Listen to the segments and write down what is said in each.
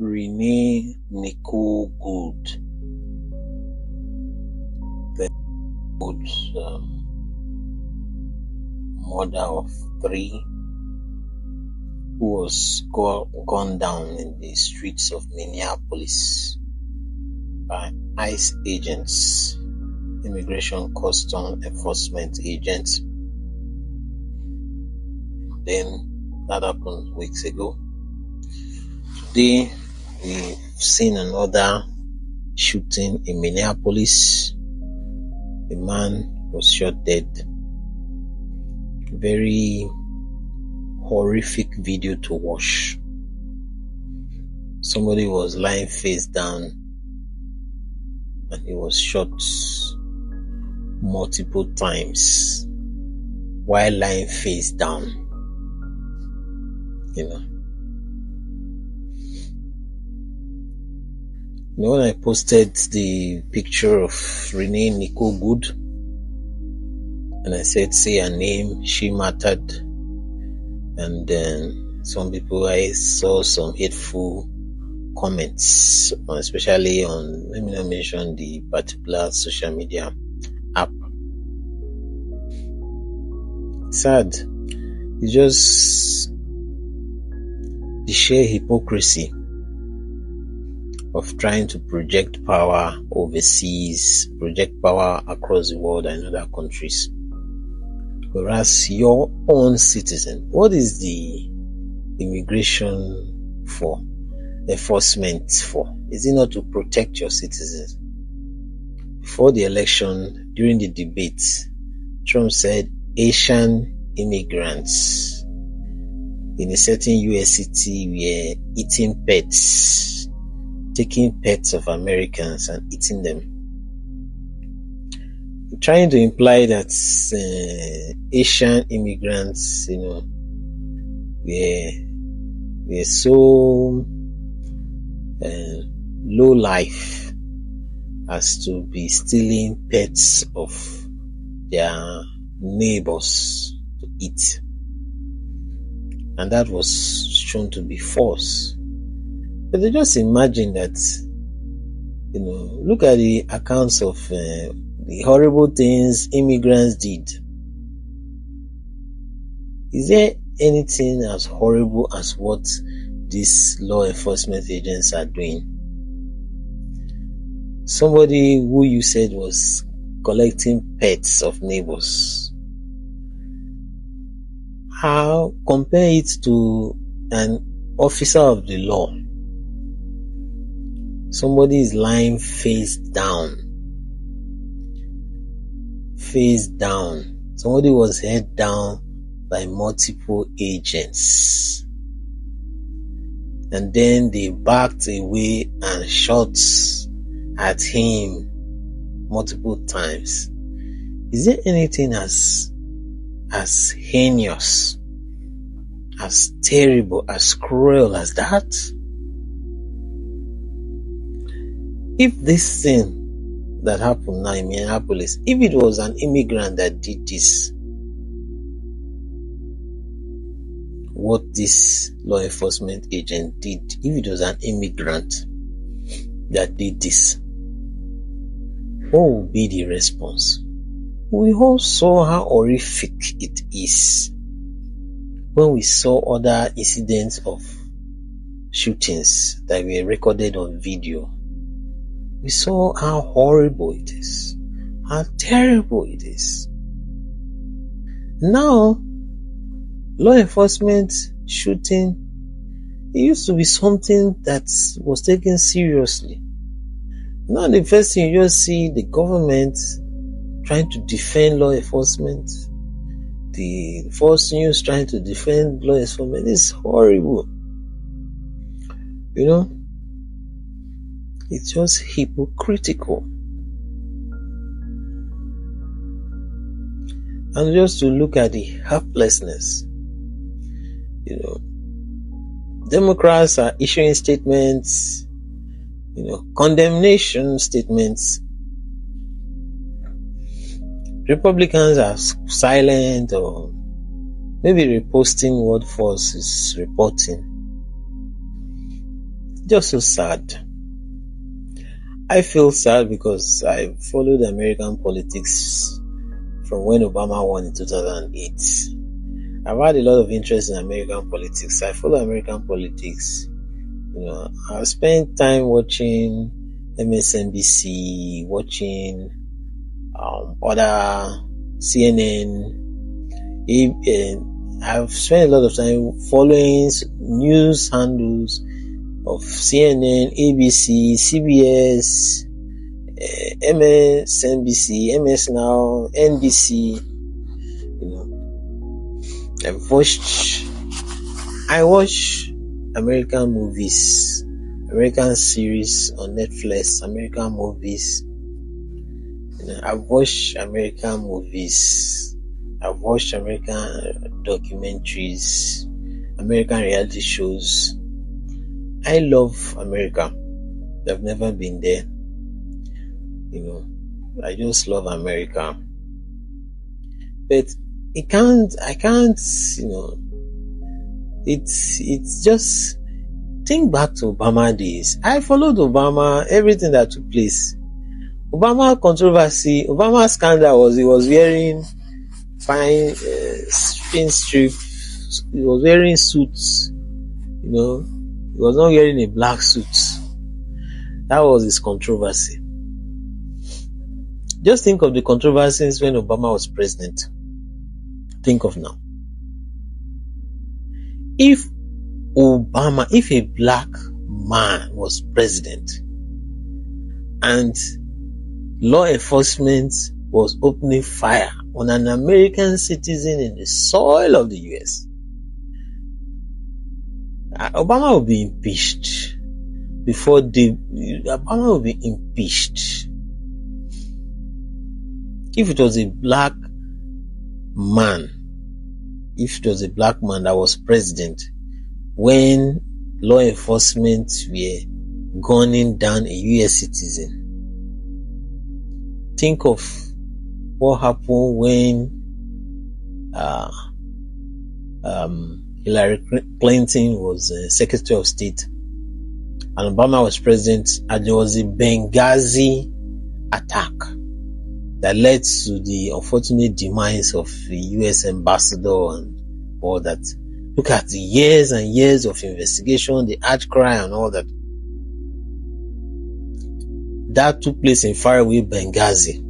Renee Nicole Gould, the mother of 3, who was gunned down in the streets of Minneapolis by ICE agents, Immigration Custom Enforcement agents. Then that happened weeks ago. Today we've seen another shooting in Minneapolis. A man was shot dead. Very horrific video to watch. Somebody was lying face down and he was shot multiple times while lying face down. When I posted the picture of Renee Nicole Gould and I said, say her name, she mattered, and then some people, I saw some hateful comments, especially on, let me not mention the particular social media app. Sad. It's just the sheer hypocrisy of trying to project power overseas, project power across the world and other countries. Whereas your own citizen, what is the immigration for? Enforcement for? Is it not to protect your citizens? Before the election, during the debate, Trump said Asian immigrants in a certain US city were eating pets, taking pets of Americans and eating them, trying to imply that Asian immigrants, were so low life as to be stealing pets of their neighbors to eat. And that was shown to be false. But they just imagine that, look at the accounts of the horrible things immigrants did. Is there anything as horrible as what these law enforcement agents are doing? Somebody who you said was collecting pets of neighbors. How compare it to an officer of the law? Somebody is lying face down. Somebody was held down by multiple agents. And then they backed away and shot at him multiple times. Is there anything as heinous, as terrible, as cruel as that? If this thing that happened now in Minneapolis, if it was an immigrant that did this, what this law enforcement agent did, if it was an immigrant that did this, what would be the response? We all saw how horrific it is when we saw other incidents of shootings that were recorded on video. We saw how horrible it is, how terrible it is. Now, law enforcement shooting, it used to be something that was taken seriously. Now the first thing you just see the government trying to defend law enforcement, the Fox News trying to defend law enforcement. It's horrible. It's just hypocritical. And just to look at the helplessness, Democrats are issuing statements, condemnation statements. Republicans are silent or maybe reposting what Fox is reporting. Just so sad. I feel sad because I followed American politics from when Obama won in 2008. I've had a lot of interest in American politics. I follow American politics. I've spent time watching MSNBC, watching other CNN. I've spent a lot of time following news handles of CNN, ABC, CBS, MSNBC, MS Now, NBC. I watch American movies, American series on Netflix, American movies. I've watched American movies. I've watched American documentaries, American reality shows. I love America. I've never been there. I just love America. But I can't, it's just, think back to Obama days. I followed Obama, everything that took place. Obama controversy, Obama scandal was he was wearing fine spin strip, he was wearing suits, he was not wearing a black suit. That was his controversy. Just think of the controversies when Obama was president. Think of now. If a black man was president and law enforcement was opening fire on an American citizen in the soil of the US, Obama would be impeached. Obama would be impeached. If it was a black man that was president when law enforcement were gunning down a US citizen, think of what happened when Hillary Clinton was Secretary of State and Obama was president, and there was a Benghazi attack that led to the unfortunate demise of the US ambassador and all that. Look at the years and years of investigation, the outcry and all that. That took place in faraway Benghazi.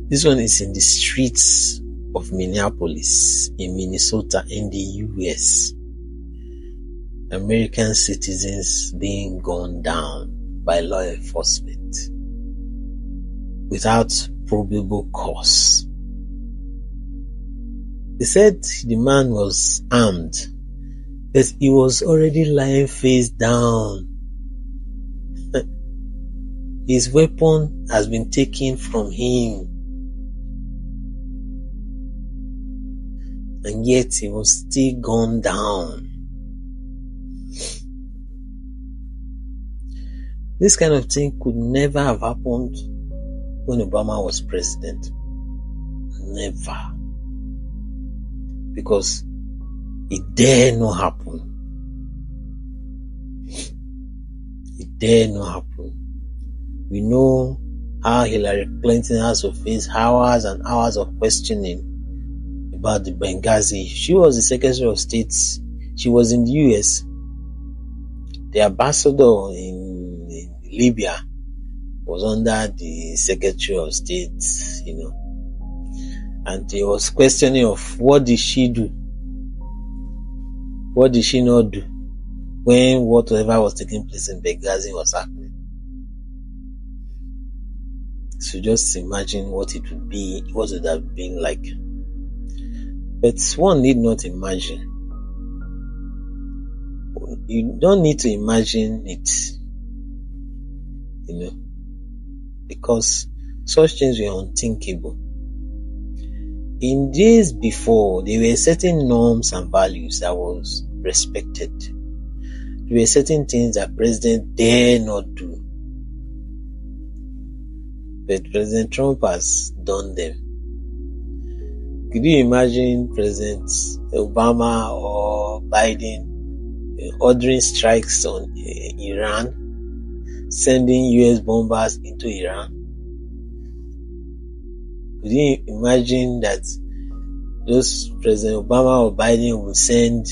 This one is in the streets of Minneapolis, in Minnesota, in the US. American citizens being gunned down by law enforcement without probable cause. They said the man was armed, but he was already lying face down. His weapon has been taken from him, and yet he was still gunned down. This kind of thing could never have happened when Obama was president. Never. Because it dare not happen. It dare not happen. We know how Hillary Clinton has to face hours and hours of questioning about the Benghazi. She was the Secretary of State. She was in the US. The ambassador in Libya was under the Secretary of State, and he was questioning of what did she do? What did she not do when whatever was taking place in Benghazi was happening? So just imagine what it would be, what it would have been like. But one need not imagine. You don't need to imagine it, because such things were unthinkable. In days before, there were certain norms and values that was respected. There were certain things that President dare not do. But President Trump has done them. Could you imagine President Obama or Biden ordering strikes on Iran, sending US bombers into Iran. Could you imagine that those President Obama or Biden would send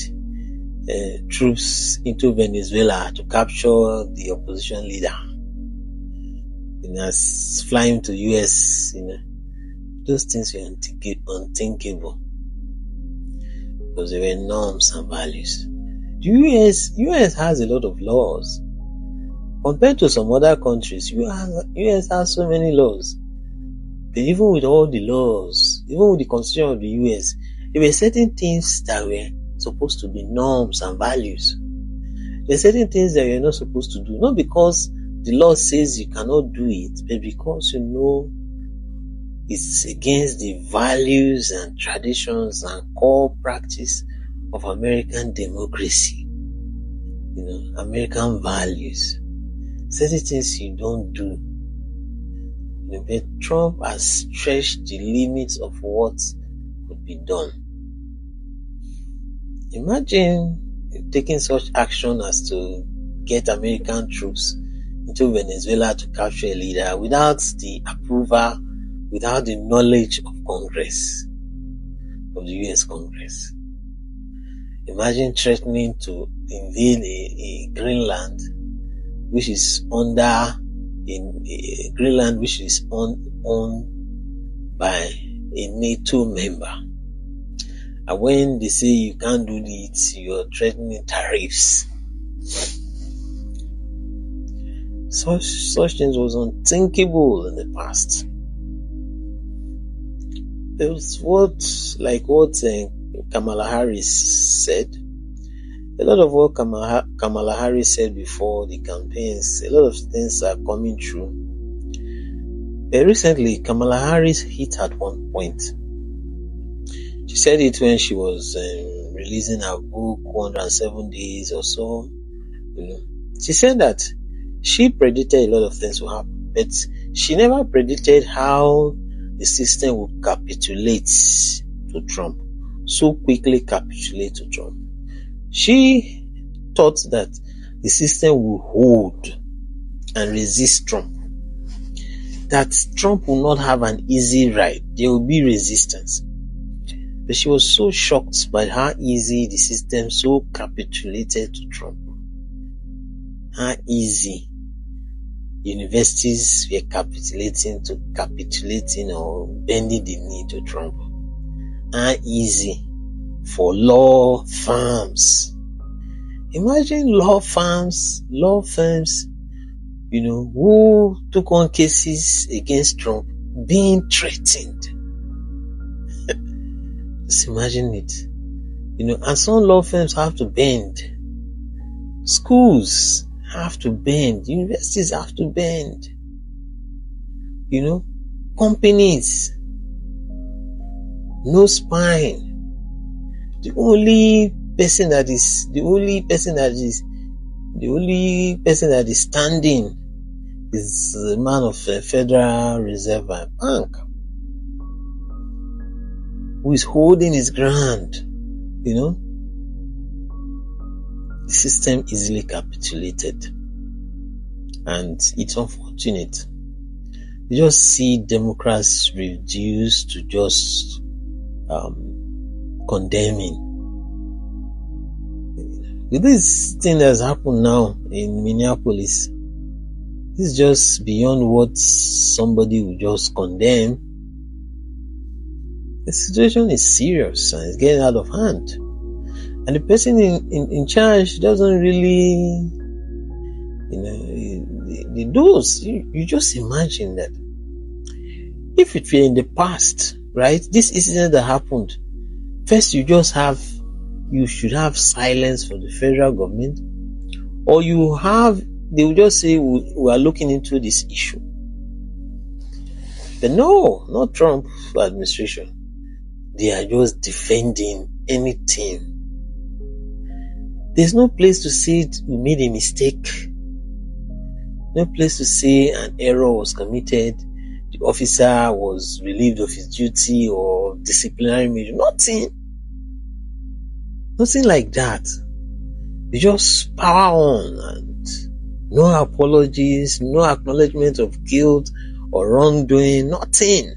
troops into Venezuela to capture the opposition leader? Flying to US, those things were unthinkable because they were norms and values. The US has a lot of laws compared to some other countries. US has so many laws, but even with all the laws, even with the constitution of the US, there were certain things that were supposed to be norms and values. There are certain things that you're not supposed to do, not because the law says you cannot do it, but because it's against the values and traditions and core practice of American democracy, American values. Certain things you don't do. But Trump has stretched the limits of what could be done. Imagine taking such action as to get American troops into Venezuela to capture a leader without the approval, without the knowledge of Congress, of the US Congress. Imagine threatening to invade a Greenland, which is owned by a NATO member. And when they say you can't do it, you're threatening tariffs. Such things was unthinkable in the past. It was what Kamala Harris said. A lot of what Kamala Harris said before the campaigns, a lot of things are coming true. But recently, Kamala Harris hit at one point. She said it when she was releasing her book, 107 Days or so. She said that she predicted a lot of things will happen, but she never predicted how the system would capitulate to Trump, so quickly capitulate to Trump. She thought that the system will hold and resist Trump, that Trump will not have an easy ride, there will be resistance. But she was so shocked by how easy the system so capitulated to Trump. How easy universities were capitulating or bending the knee to Trump. How easy for law firms. Imagine law firms, who took on cases against Trump being threatened. Just imagine it. And some law firms have to bend. Schools have to bend. Universities have to bend. Companies, no spine. The only person that is standing is the man of Federal Reserve Bank, who is holding his ground. The system easily capitulated, and it's unfortunate. You just see Democrats reduced to just condemning. With this thing that's happened now in Minneapolis, this is just beyond what somebody would just condemn. The situation is serious and it's getting out of hand. And the person in charge doesn't really, you just imagine that if it were in the past, right, this incident that happened, first you should have silence for the federal government, or they will just say we are looking into this issue. But no, not Trump administration. They are just defending anything. There's no place to say we made a mistake. No place to say an error was committed, the officer was relieved of his duty or disciplinary measure. Nothing like that. You just power on and no apologies, no acknowledgement of guilt or wrongdoing, nothing.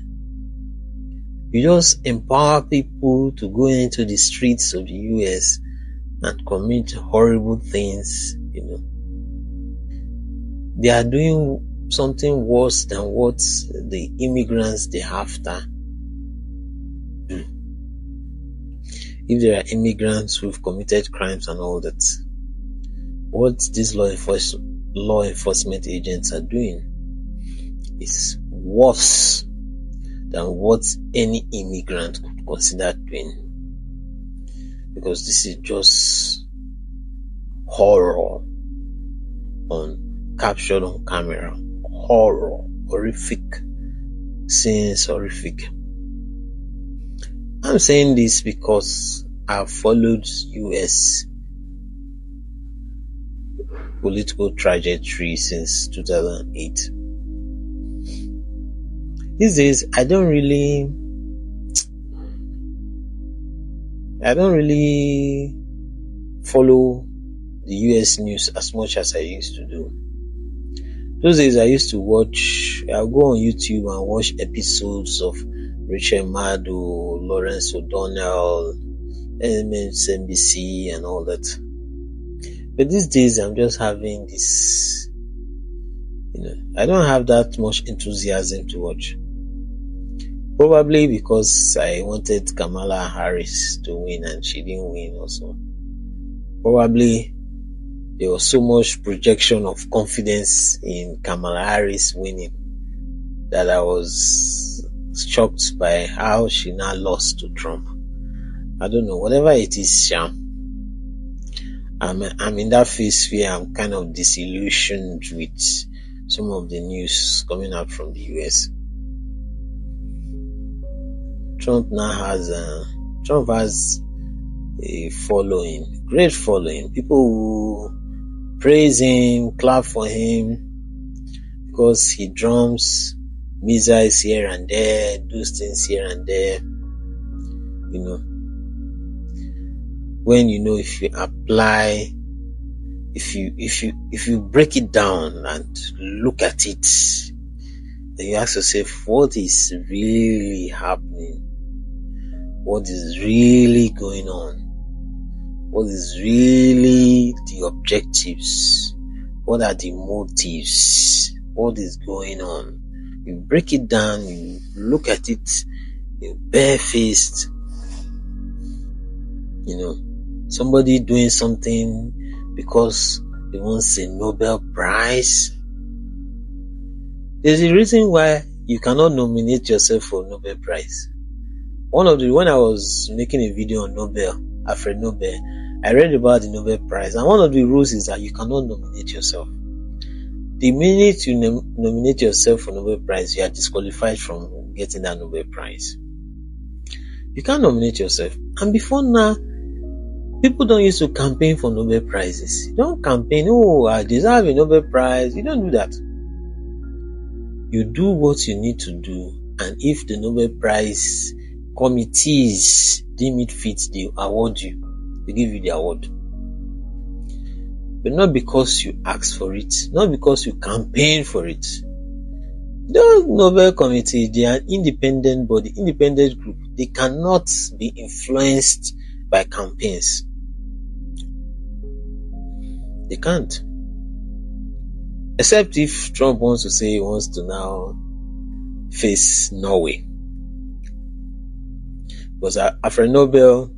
You just empower people to go into the streets of the US and commit horrible things, They are doing something worse than what the immigrants they after do. If there are immigrants who've committed crimes and all that, what these law enforcement agents are doing is worse than what any immigrant could consider doing. Because this is just horror captured on camera. Horror, horrific scenes, horrific. I'm saying this because I've followed US political trajectory since 2008. These days, I don't really follow the US news as much as I used to do. Those days I used to I'll go on YouTube and watch episodes of Rachel Maddow, Lawrence O'Donnell, MSNBC and all that. But these days I'm just having this, I don't have that much enthusiasm to watch. Probably because I wanted Kamala Harris to win and she didn't win also. Probably there was so much projection of confidence in Kamala Harris winning that I was shocked by how she now lost to Trump. I don't know, whatever it is, I'm in that phase where I'm kind of disillusioned with some of the news coming out from the US. Trump has a following, great following. People who praise him, clap for him because he drums missiles here and there, does things here and there. When if you apply, if you break it down and look at it, then you ask yourself, what is really happening? What is really going on? What is really the objectives? What are the motives? What is going on? You break it down, you look at it, you're barefaced. Somebody doing something because he wants a Nobel Prize. There's a reason why you cannot nominate yourself for a Nobel Prize. When I was making a video on Alfred Nobel, I read about the Nobel Prize, and one of the rules is that you cannot nominate yourself. The minute you nominate yourself for Nobel Prize, you are disqualified from getting that Nobel Prize. You can't nominate yourself. And before now, people don't used to campaign for Nobel Prizes. You don't campaign, I deserve a Nobel Prize. You don't do that. You do what you need to do, and if the Nobel Prize committees deem it fit, they award you. They give you the award. But not because you ask for it, not because you campaign for it. The Nobel Committee, they are independent body, independent group. They cannot be influenced by campaigns. They can't. Except if Trump wants to say he wants to now face Norway. Because Alfred Nobel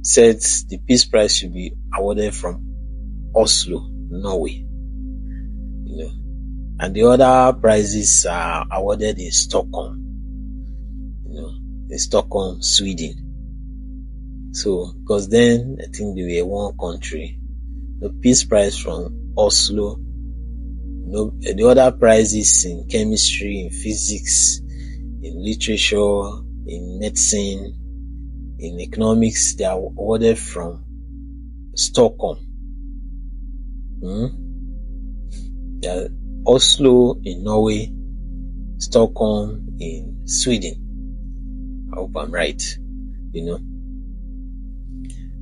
said the Peace Prize should be awarded from Oslo, Norway. And the other prizes are awarded in Stockholm. In Stockholm, Sweden. So, because then I think they were one country. The Peace Prize from Oslo. The other prizes in chemistry, in physics, in literature, in medicine, in economics, they are awarded from Stockholm. They are Oslo in Norway, Stockholm in Sweden. I hope I'm right.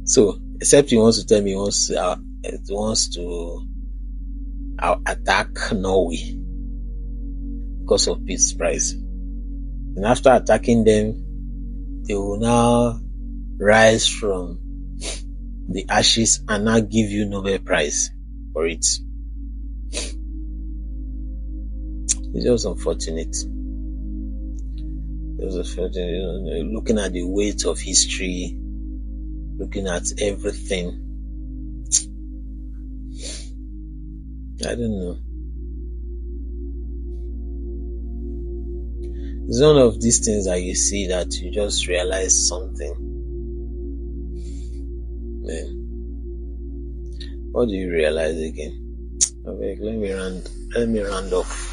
So Except he wants to tell me he wants to attack Norway because of peace prize. And after attacking them, they will now rise from the ashes and now give you Nobel Prize for it. It's just unfortunate. Looking at the weight of history, looking at everything. I don't know. It's one of these things that you see that you just realize something. Man. What do you realize again? Okay, let me round off.